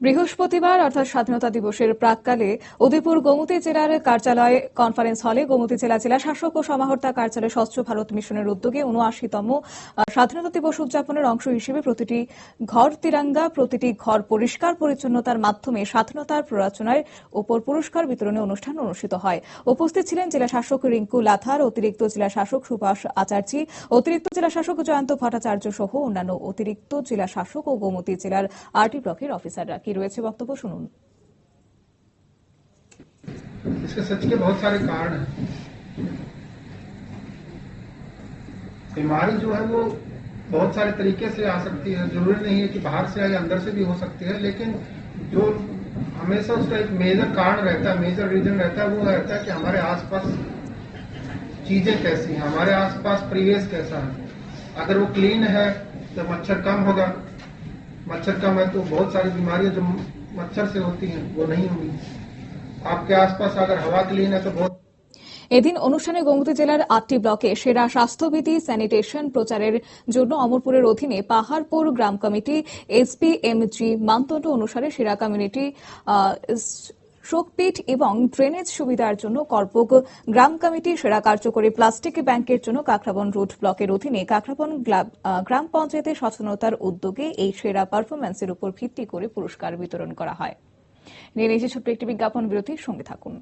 বৃহস্পতিবার অর্থাৎ স্বাধীনতা দিবসের প্রাক্কালে উদয়পুর গোমতী জেলার কার্যালয় কনফারেন্স হলে গোমতী জেলা শাসক ও সমাহর্তা কার্যালয়ে স্বচ্ছ ভারত মিশনের উদ্যোগে ৭৯তম স্বাধীনতা দিবস উদযাপনের অংশ হিসেবে প্রতিটি ঘর তিরঙ্গা, প্রতিটি ঘর পরিষ্কার পরিচ্ছন্নতার মাধ্যমে স্বাধীনতার প্ররোচনার উপর পুরস্কার বিতরণী অনুষ্ঠান অনুষ্ঠিত হয়। উপস্থিত ছিলেন জেলা শাসক রিঙ্কু লাথার, অতিরিক্ত জেলা শাসক সুভাষ আচার্যী, অতিরিক্ত জেলা শাসক জয়ন্ত ভট্টাচার্য সহ অন্যান্য অতিরিক্ত জেলা শাসক ও গোমতী জেলার আরটি ব্লকের অফিসাররা। কি রয়েছে বক্তব্য শুনুন। इसके सच के बहुत सारे कारण हैं। बीमारी जो है वो बहुत सारे तरीके से आ सकती है, जरूरी नहीं है कि बाहर से या अंदर से भी हो सकती है, लेकिन जो हमेशा उसका एक मेजर कारण रहता है, मेजर रीजन रहता है, वो रहता है कि हमारे आसपास चीजें कैसी हैं, हमारे आसपास परिवेश कैसा है। अगर वो क्लीन है तो मच्छर कम होगा, मच्छर कम है तो बहुत सारी बीमारियां जो मच्छर से होती हैं वो नहीं होंगी। आपके आसपास अगर हवा क्लीन है तो बहुत। এদিন অনুষ্ঠানে গোমতী জেলার ৮টি ব্লকে সেরা স্বাস্থ্যবিধি স্যানিটেশন প্রচারের জন্য অমরপুরের অধীনে পাহাড়পুর গ্রাম কমিটি এসপিএমজি মানদণ্ড অনুসারে সেরা কমিউনিটি শোকপিট এবং ড্রেনেজ সুবিধার জন্য করপোক গ্রাম কমিটি, সেরা কার্যকরী প্লাস্টিক ব্যাংকের জন্য কাকরাবন রুট ব্লকের অধীনে কাকরাবন গ্রাম পঞ্চায়েতের সচেতনতার উদ্যোগে এই সেরা পারফরম্যান্সের উপর ভিত্তি করে পুরস্কার বিতরণ করা হয়। নিয়ে নিয়েছি ছোট্ট একটি বিজ্ঞাপন বিরতির সঙ্গে থাকুন।